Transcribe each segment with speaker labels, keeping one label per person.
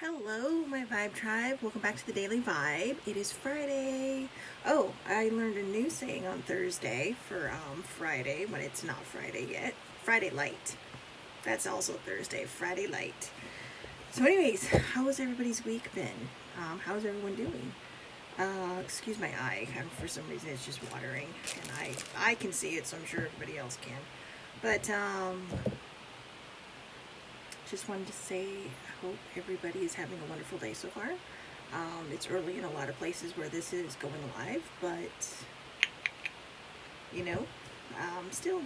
Speaker 1: Hello, my Vibe Tribe. Welcome back to the Daily Vibe. It is Friday. Oh, I learned a new saying on Thursday for Friday when it's not Friday yet. Friday Light. That's also Thursday. Friday Light. So, anyways, how has everybody's week been? How's everyone doing? Excuse my eye. For some reason, it's just watering, and I can see it, so I'm sure everybody else can. But just wanted to say I hope everybody is having a wonderful day so far. It's early in a lot of places where this is going live, but still,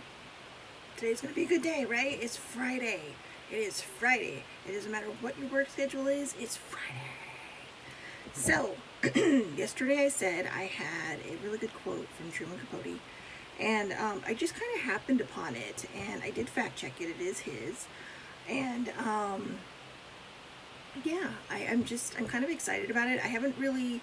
Speaker 1: today's going to be a good day, right? It's Friday. It is Friday. It doesn't matter what your work schedule is, it's Friday. So, yesterday I said I had a really good quote from Truman Capote, and I just kind of happened upon it, and I did fact check it. It is his. And I'm kind of excited about it. I haven't really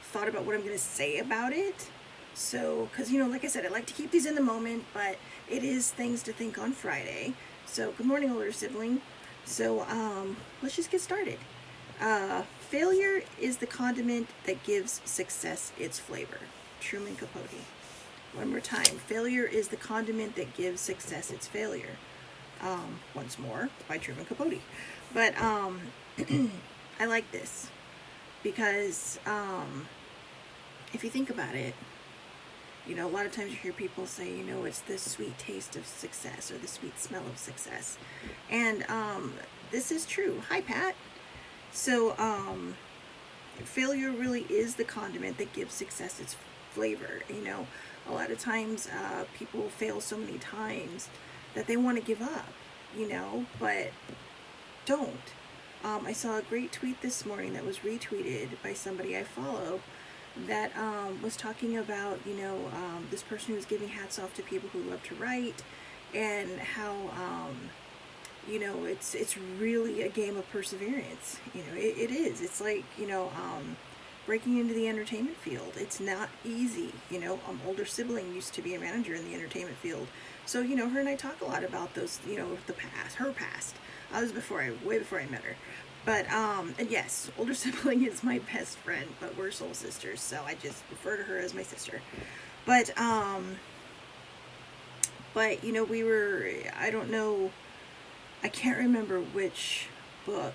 Speaker 1: thought about what I'm going to say about it. So, because, like I said, I like to keep these in the moment, but it is things to think on Friday. So, good morning, older sibling. So, let's just get started. Failure is the condiment that gives success its flavor. Truman Capote. One more time. Failure is the condiment that gives success its failure. Once more by Truman Capote. But I like this because if you think about it, a lot of times you hear people say, it's the sweet taste of success or the sweet smell of success. And this is true. Hi, Pat. So failure really is the condiment that gives success its flavor. A lot of times people fail so many times that they want to give up, but don't. I saw a great tweet this morning that was retweeted by somebody I follow that was talking about, this person who was giving hats off to people who love to write and how, it's really a game of perseverance. It is. It's like, breaking into the entertainment field. It's not easy. Older sibling used to be a manager in the entertainment field. So, her and I talk a lot about those, the past, her past. That was way before I met her. But, and yes, older sibling is my best friend, but we're soul sisters, so I just refer to her as my sister. But, I don't know, I can't remember which book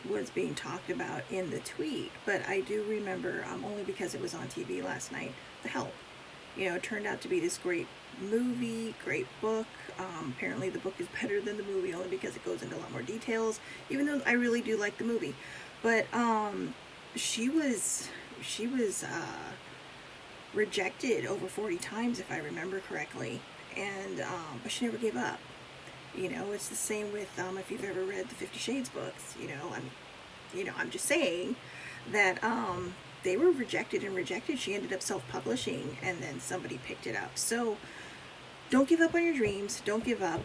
Speaker 1: was being talked about in the tweet, but I do remember, only because it was on TV last night, The Help. It turned out to be this great movie, great book. Apparently the book is better than the movie only because it goes into a lot more details, even though I really do like the movie. But she was rejected over 40 times, if I remember correctly, and but she never gave up. It's the same with if you've ever read the 50 Shades books. I'm just saying that they were rejected. She ended up self-publishing, and then somebody picked it up. So don't give up on your dreams. Don't give up.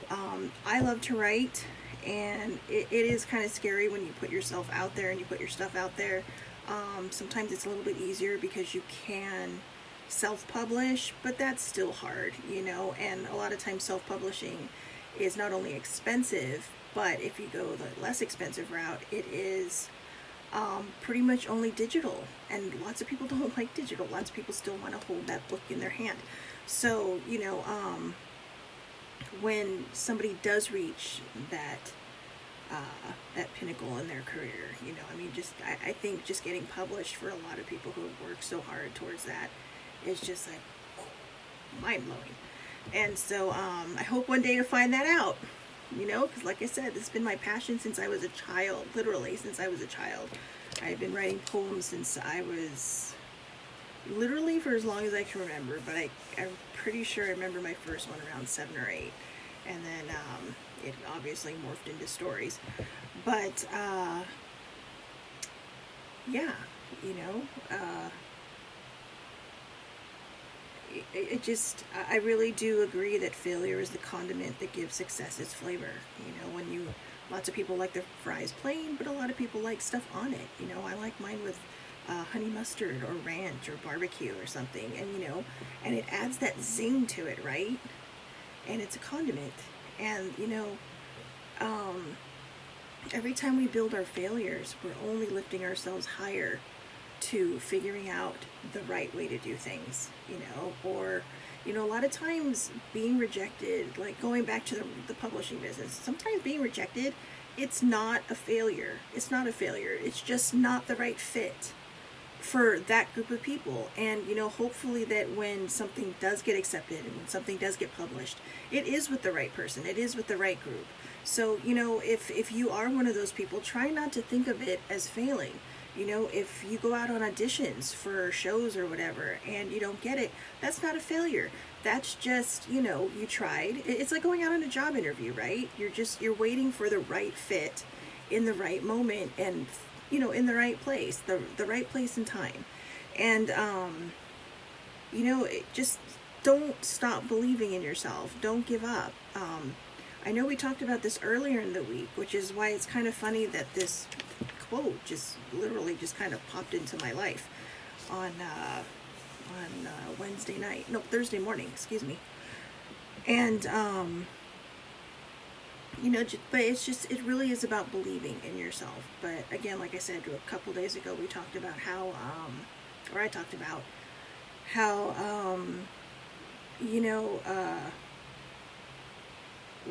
Speaker 1: I love to write, and it is kind of scary when you put yourself out there and you put your stuff out there. Sometimes it's a little bit easier because you can self-publish, but that's still hard, and a lot of times self-publishing is not only expensive, but if you go the less expensive route, it is pretty much only digital, and lots of people don't like digital. Lots of people still want to hold that book in their hand. So when somebody does reach that pinnacle in their career, I think just getting published for a lot of people who have worked so hard towards that is just like mind-blowing. And so I hope one day to find that out, because like I said, this has been my passion since I was a child, literally since I was a child. I've been writing poems since I was, literally for as long as I can remember, but I'm pretty sure I remember my first one around 7 or 8, and then it obviously morphed into stories. But I really do agree that failure is the condiment that gives success its flavor. Lots of people like their fries plain, but a lot of people like stuff on it. I like mine with honey mustard or ranch or barbecue or something, and it adds that zing to it, right? And it's a condiment. And every time we build our failures, we're only lifting ourselves higher to figuring out the right way to do things, or, a lot of times being rejected, like going back to the publishing business, sometimes being rejected, it's not a failure. It's not a failure. It's just not the right fit for that group of people. And, hopefully that when something does get accepted and when something does get published, it is with the right person. It is with the right group. So, if you are one of those people, try not to think of it as failing. If you go out on auditions for shows or whatever and you don't get it, that's not a failure. That's just, you tried. It's like going out on a job interview, right? You're waiting for the right fit in the right moment and, in the right place, the right place and time. And, just don't stop believing in yourself. Don't give up. I know we talked about this earlier in the week, which is why it's kind of funny that this quote just literally just kind of popped into my life on Thursday morning, excuse me. And, but it really is about believing in yourself. But again, like I said, a couple days ago, we talked about I talked about how,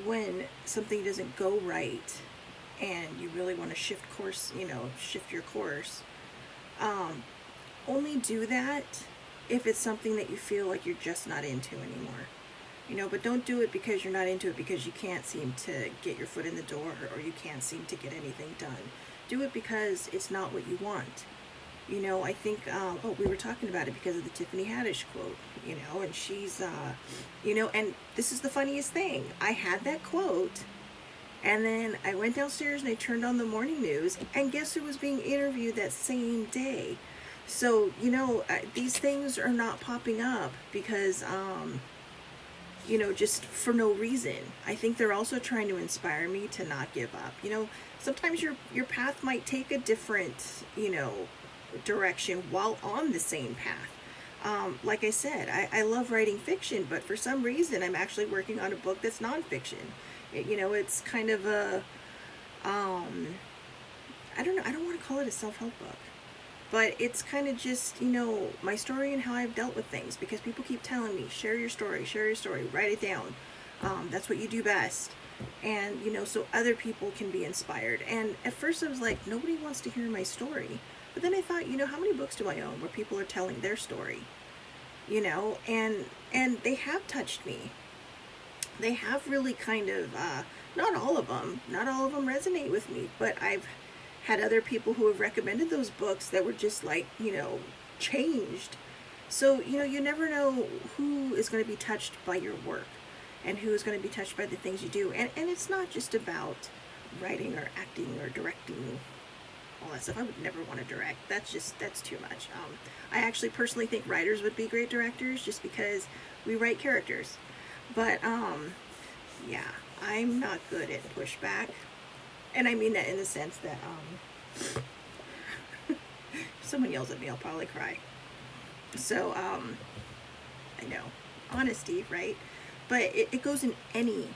Speaker 1: when something doesn't go right and you really want to shift your course, only do that if it's something that you feel like you're just not into anymore. But don't do it because you're not into it, because you can't seem to get your foot in the door or you can't seem to get anything done. Do it because it's not what you want. I think, we were talking about it because of the Tiffany Haddish quote, and she's, and this is the funniest thing. I had that quote, and then I went downstairs and I turned on the morning news, and guess who was being interviewed that same day? So, these things are not popping up because, just for no reason. I think they're also trying to inspire me to not give up. Sometimes your path might take a different, direction while on the same path. Like I said, I love writing fiction, but for some reason I'm actually working on a book that's nonfiction. It's kind of a, I don't know, I don't want to call it a self-help book, but it's kind of just, my story and how I've dealt with things, because people keep telling me, share your story, write it down. That's what you do best. And, so other people can be inspired. And at first I was like, nobody wants to hear my story. But then I thought, how many books do I own where people are telling their story? And they have touched me. They have really kind of, not all of them resonate with me, but I've had other people who have recommended those books that were just like, changed. So, you never know who is going to be touched by your work and who is going to be touched by the things you do. And it's not just about writing or acting or directing, all that stuff. I would never want to direct. That's too much. I actually personally think writers would be great directors just because we write characters. But, yeah, I'm not good at pushback. And I mean that in the sense that, if someone yells at me, I'll probably cry. So, I know, honesty, right? But it goes in any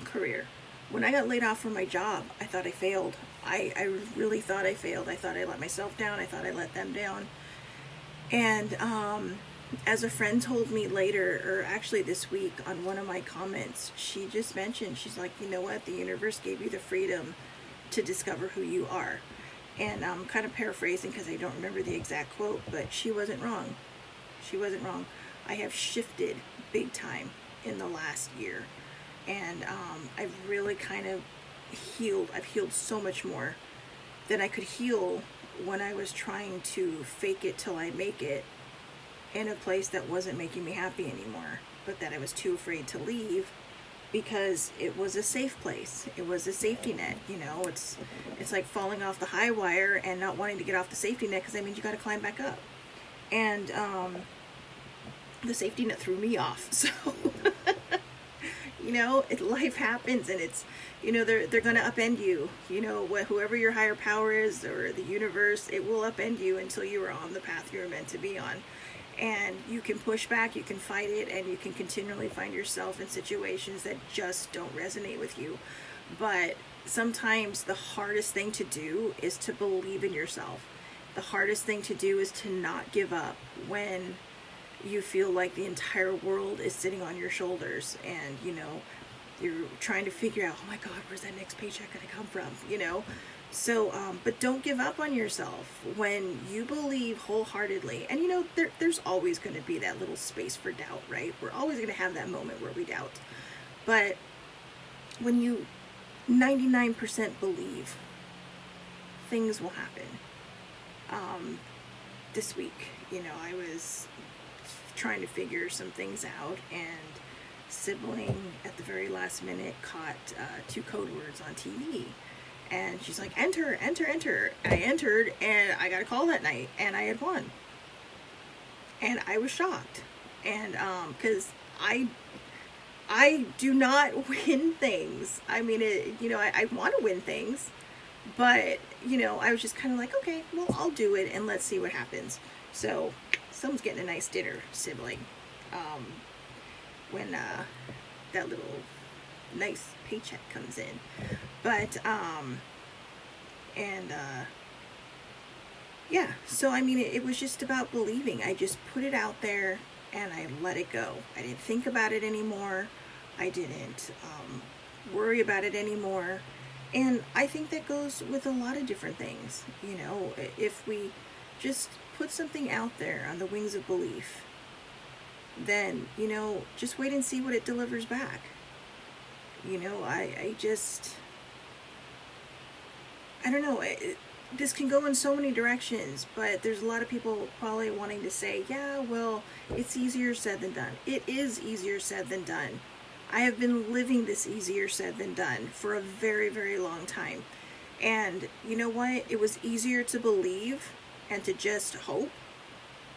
Speaker 1: career. When I got laid off from my job, I thought I failed. I really thought I failed. I thought I let myself down. I thought I let them down. And as a friend told me later, or actually this week on one of my comments, she just mentioned, she's like, you know what? The universe gave you the freedom to discover who you are. And I'm kind of paraphrasing because I don't remember the exact quote, but she wasn't wrong. She wasn't wrong. I have shifted big time in the last year. And I've really kind of healed. I've healed so much more than I could heal when I was trying to fake it till I make it in a place that wasn't making me happy anymore, but that I was too afraid to leave because it was a safe place. It was a safety net. It's like falling off the high wire and not wanting to get off the safety net because that means you got to climb back up. And the safety net threw me off. So life happens, and it's, they're going to upend you. Whoever your higher power is, or the universe, it will upend you until you are on the path you're meant to be on. And you can push back, you can fight it, and you can continually find yourself in situations that just don't resonate with you. But sometimes the hardest thing to do is to believe in yourself. The hardest thing to do is to not give up when you feel like the entire world is sitting on your shoulders, and you're trying to figure out, oh my god, where's that next paycheck gonna come from, so but don't give up on yourself when you believe wholeheartedly. And there's always going to be that little space for doubt, right? We're always going to have that moment where we doubt, but when you 99% believe, things will happen. This week, I was trying to figure some things out, and sibling at the very last minute caught 2 code words on TV, and she's like, enter, enter, enter. I entered, and I got a call that night, and I had won, and I was shocked, and because I do not win things. I mean, I want to win things, but I was just kind of like, okay, well, I'll do it, and let's see what happens. So someone's getting a nice dinner, sibling, when that little nice paycheck comes in. But yeah, so I mean, it was just about believing. I just put it out there and I let it go. I didn't think about it anymore. I didn't worry about it anymore. And I think that goes with a lot of different things. If we just put something out there on the wings of belief, then, just wait and see what it delivers back. I don't know. This can go in so many directions, but there's a lot of people probably wanting to say, yeah, well, it's easier said than done. It is easier said than done. I have been living this easier said than done for a very, very long time. And you know what? It was easier to believe and to just hope.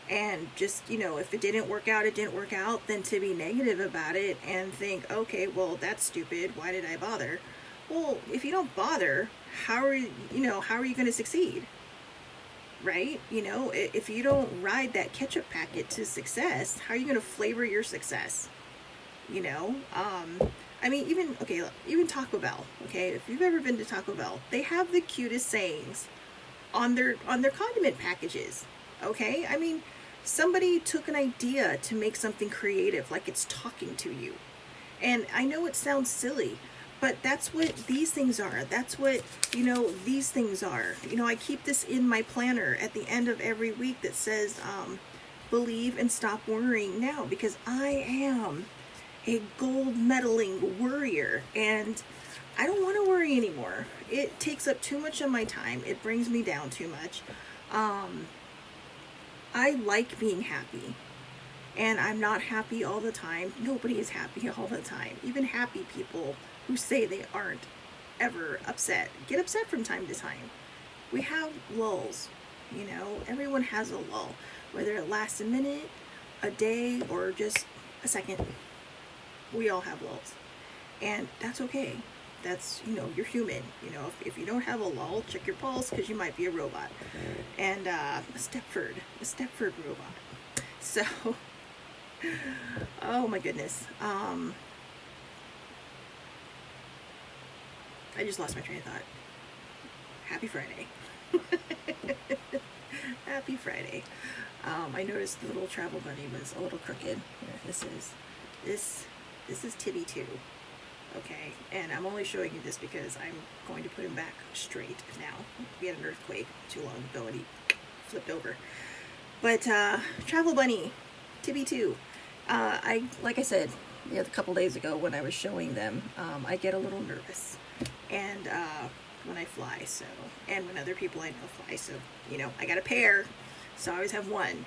Speaker 1: And just, if it didn't work out, it didn't work out, than to be negative about it and think, okay, well, that's stupid. Why did I bother? Well, if you don't bother, how are you going to succeed? Right? If you don't ride that ketchup packet to success, how are you going to flavor your success? I mean, even Taco Bell, okay? If you've ever been to Taco Bell, they have the cutest sayings on their condiment packages, okay? I mean, somebody took an idea to make something creative, like it's talking to you. And I know it sounds silly, but that's what these things are. That's what, these things are. I keep this in my planner at the end of every week that says, believe and stop worrying now, because I am a gold medaling worrier, and I don't want to worry anymore. It takes up too much of my time. It brings me down too much. I like being happy, and I'm not happy all the time. Nobody is happy all the time. Even happy people who say they aren't ever upset get upset from time to time. We have lulls, everyone has a lull, whether it lasts a minute, a day, or just a second. We all have lulls, and that's okay. That's, you're human. If you don't have a lull, check your pulse, because you might be a robot. And a Stepford robot. So, oh my goodness. I just lost my train of thought. Happy Friday. Happy Friday. I noticed the little travel bunny was a little crooked. Here, this is Tibby 2. Okay, and I'm only showing you this because I'm going to put him back straight now. We had an earthquake too long ago and he flipped over. But Travel Bunny, Tibby 2. Like I said, a couple days ago when I was showing them, I get a little nervous, and when I fly, and when other people I know fly, so I got a pair, so I always have one.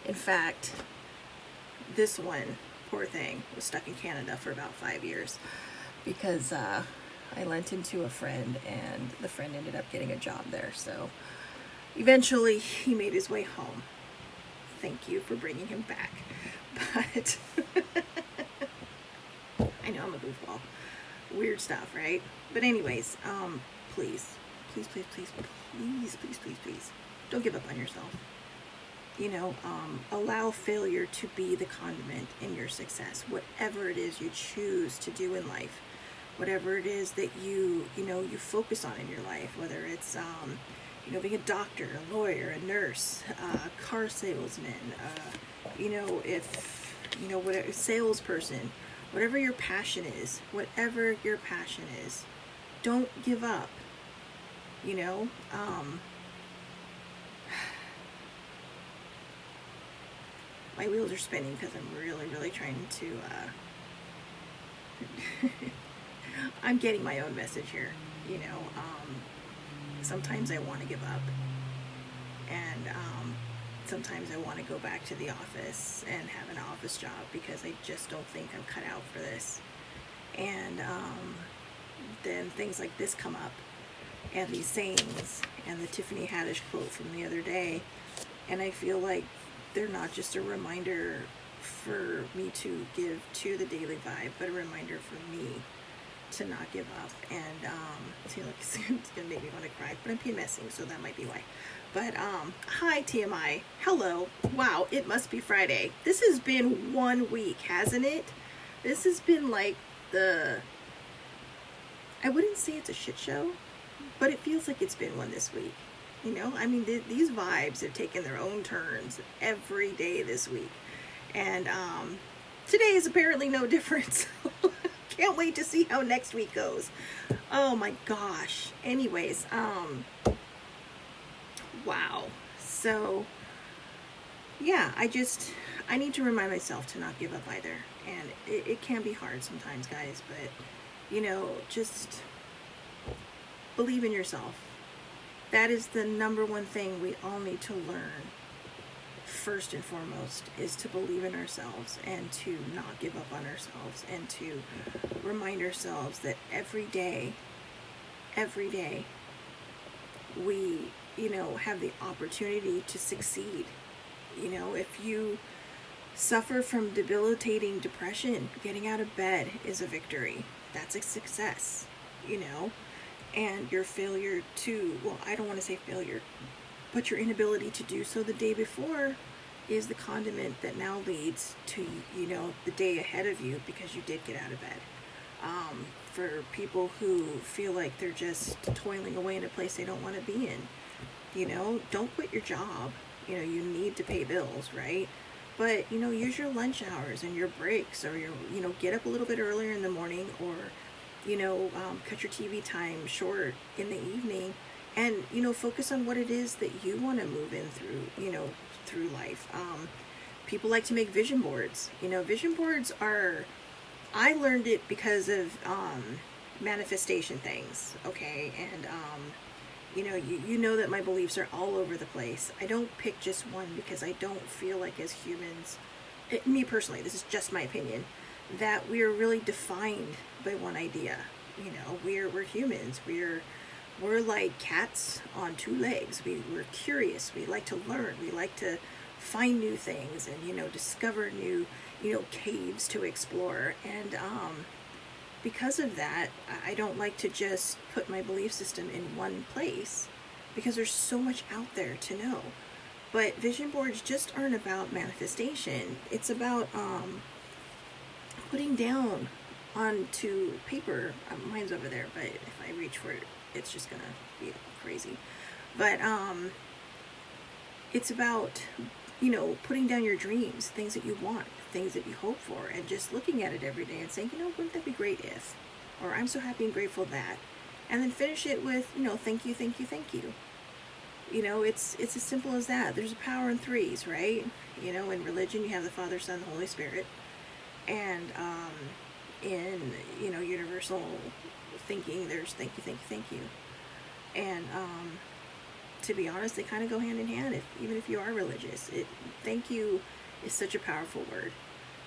Speaker 1: In fact, this one, poor thing, was stuck in Canada for about 5 years because I lent him to a friend, and the friend ended up getting a job there. So eventually he made his way home. Thank you for bringing him back. But I know I'm a goofball. Weird stuff, right? But anyways, please, don't give up on yourself. Allow failure to be the condiment in your success. Whatever it is you choose to do in life, whatever it is that you focus on in your life, whether it's being a doctor, a lawyer, a nurse, a car salesman, whatever, salesperson, whatever your passion is, don't give up. My wheels are spinning because I'm really, really trying to, I'm getting my own message here, sometimes I want to give up, and sometimes I want to go back to the office and have an office job because I just don't think I'm cut out for this. And then things like this come up, and these sayings, and the Tiffany Haddish quote from the other day, and I feel like they're not just a reminder for me to give to the Daily Vibe, but a reminder for me to not give up. And see, look, it's gonna make me want to cry, but I'm PMSing, so that might be why. But hi TMI, hello. Wow, it must be Friday. This has been 1 week, hasn't it? This has been like I wouldn't say it's a shit show, but it feels like it's been one this week. I mean, these vibes have taken their own turns every day this week. And today is apparently no different. Can't wait to see how next week goes. Oh my gosh. Anyways, wow. So, yeah, I need to remind myself to not give up either. And it can be hard sometimes, guys, but, just believe in yourself. That is the number one thing we all need to learn, first and foremost, is to believe in ourselves and to not give up on ourselves, and to remind ourselves that every day, we, have the opportunity to succeed. If you suffer from debilitating depression, getting out of bed is a victory. That's a success, And your failure I don't want to say failure, but your inability to do so the day before is the condiment that now leads to, the day ahead of you because you did get out of bed. For people who feel like they're just toiling away in a place they don't want to be in, don't quit your job. You need to pay bills, right? But, use your lunch hours and your breaks, or get up a little bit earlier in the morning, or cut your TV time short in the evening, and, focus on what it is that you want to move in through life. People like to make vision boards. Vision boards I learned it because of manifestation things, okay? And, you know that my beliefs are all over the place. I don't pick just one because I don't feel like as humans, me personally, this is just my opinion, that we are really defined by one idea. We're humans. We're like cats on two legs. We're curious. We like to learn. We like to find new things and discover new caves to explore. And because of that, I don't like to just put my belief system in one place, because there's so much out there to know. But vision boards just aren't about manifestation. It's about putting down onto paper. Mine's over there, but if I reach for it, it's just gonna be crazy. But it's about putting down your dreams, things that you want, things that you hope for, and just looking at it every day and saying, wouldn't that be great if, or I'm so happy and grateful that, and then finish it with, thank you, thank you, thank you. It's as simple as that. There's a power in threes, right? In religion you have the Father, Son, the Holy Spirit, and in universal thinking there's thank you, thank you, thank you. And to be honest, they kind of go hand in hand. Even if you are religious, thank you is such a powerful word.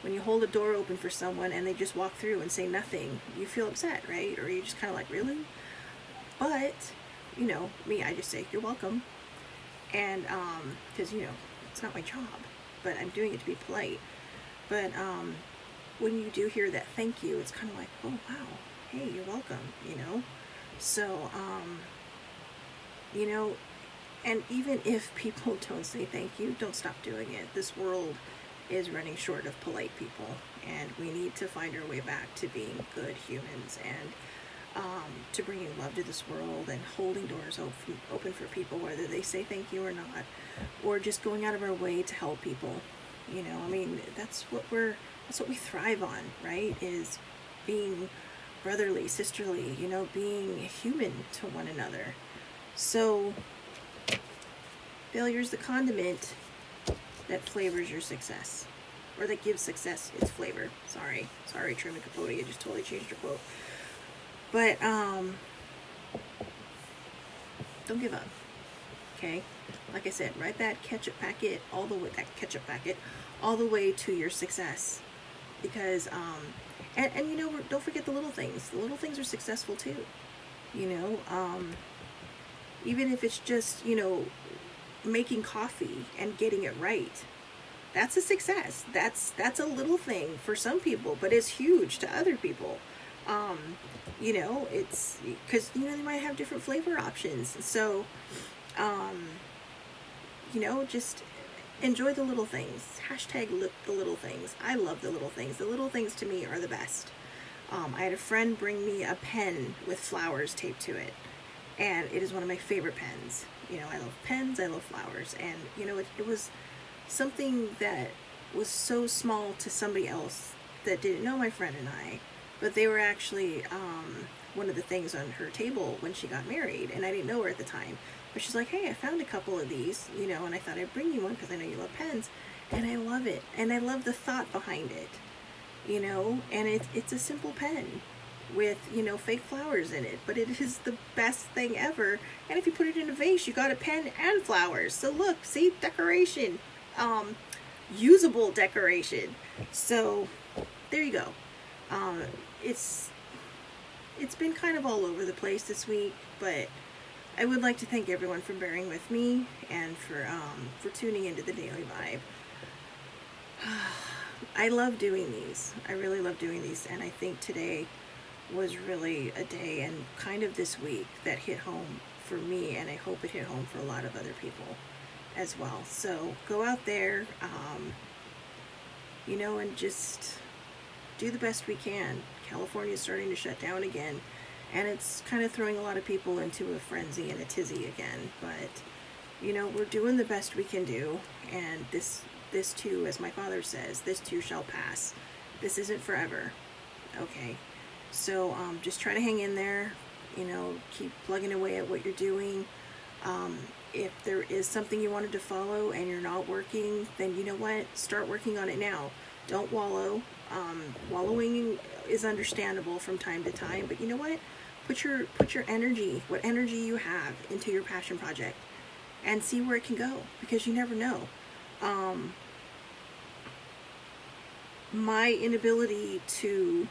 Speaker 1: When you hold a door open for someone and they just walk through and say nothing, you feel upset, right? Or you just kind of like, really? But me, I just say you're welcome. And because it's not my job, but I'm doing it to be polite. But when you do hear that thank you, it's kind of like, oh wow, hey, you're welcome. So and even if people don't say thank you, don't stop doing it. This world is running short of polite people, and we need to find our way back to being good humans, and to bringing love to this world and holding doors open for people, whether they say thank you or not, or just going out of our way to help people. I mean, that's what we thrive on, right? Is being brotherly, sisterly, being human to one another. So failure's the condiment that flavors your success, or that gives success its flavor. Sorry, Truman Capote, I just totally changed your quote. But don't give up. Okay, like I said, ride that ketchup packet all the way to your success, because and don't forget the little things. The little things are successful too. Even if it's just making coffee and getting it right, that's a success. That's a little thing for some people, but it's huge to other people. It's because they might have different flavor options. So just enjoy the little things. Hashtag the little things. I love the little things. The little things to me are the best. I had a friend bring me a pen with flowers taped to it, and it is one of my favorite pens. I love pens, I love flowers, and it was something that was so small to somebody else that didn't know my friend and I, but they were actually one of the things on her table when she got married, and I didn't know her at the time. But she's like, hey, I found a couple of these, and I thought I'd bring you one because I know you love pens, and I love it, and I love the thought behind it, and it's a simple pen with, fake flowers in it, but it is the best thing ever. And if you put it in a vase, you got a pen and flowers. So look, see, decoration, usable decoration. So there you go. It's been kind of all over the place this week, but I would like to thank everyone for bearing with me and for tuning into the Daily Vibe. I love doing these. I really love doing these, and I think today was really a day and kind of this week that hit home for me, and I hope it hit home for a lot of other people as well. So go out there, and just do the best we can. California is starting to shut down again, and it's kind of throwing a lot of people into a frenzy and a tizzy again, but we're doing the best we can do, and this too, as my father says, this too shall pass. This isn't forever. Okay, so just try to hang in there, keep plugging away at what you're doing. If there is something you wanted to follow and you're not working, then you know what, start working on it now. Don't wallow. Wallowing is understandable from time to time, but you know what, put your energy, what energy you have, into your passion project and see where it can go, because you never know. My inability to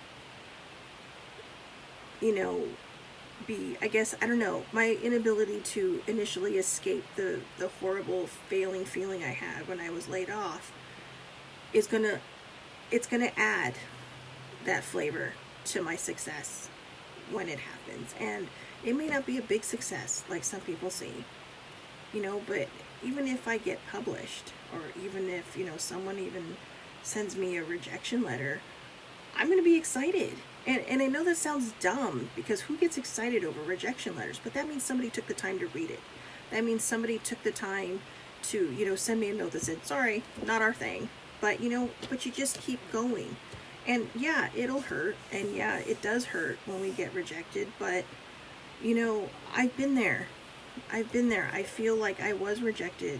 Speaker 1: my inability to initially escape the horrible failing feeling I had when I was laid off it's gonna add that flavor to my success when it happens. And it may not be a big success like some people see, but even if I get published, or even if, someone even sends me a rejection letter, I'm going to be excited. And I know that sounds dumb, because who gets excited over rejection letters? But that means somebody took the time to read it. That means somebody took the time to, send me a note that said, sorry, not our thing. But, but you just keep going. And yeah, it'll hurt. And yeah, it does hurt when we get rejected. But, I've been there. I feel like I was rejected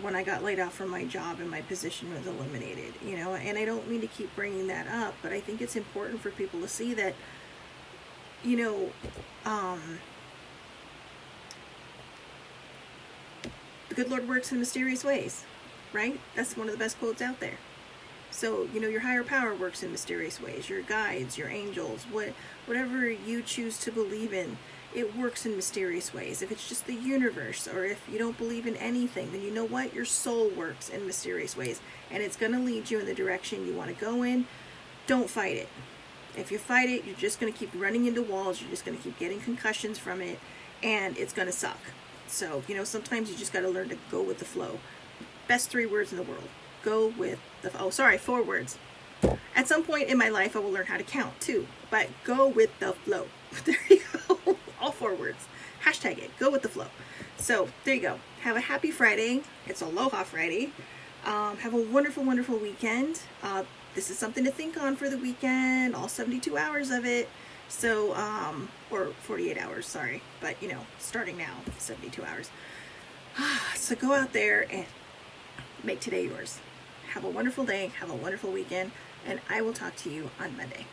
Speaker 1: when I got laid off from my job and my position was eliminated, and I don't mean to keep bringing that up, but I think it's important for people to see that, the good Lord works in mysterious ways, right? That's one of the best quotes out there. So, your higher power works in mysterious ways. Your guides, your angels, whatever you choose to believe in, it works in mysterious ways. If it's just the universe, or if you don't believe in anything, then you know what? Your soul works in mysterious ways, and it's going to lead you in the direction you want to go in. Don't fight it. If you fight it, you're just going to keep running into walls. You're just going to keep getting concussions from it, and it's going to suck. So, sometimes you just got to learn to go with the flow. Best 3 words in the world. go with the, oh, sorry, 4 words. At some point in my life, I will learn how to count too, but go with the flow. There you go. All 4 words. Hashtag it. Go with the flow. So there you go. Have a happy Friday. It's Aloha Friday. Have a wonderful, wonderful weekend. This is something to think on for the weekend, all 72 hours of it. So, or 48 hours, sorry. But, you know, starting now, 72 hours. So go out there and make today yours. Have a wonderful day. Have a wonderful weekend. And I will talk to you on Monday.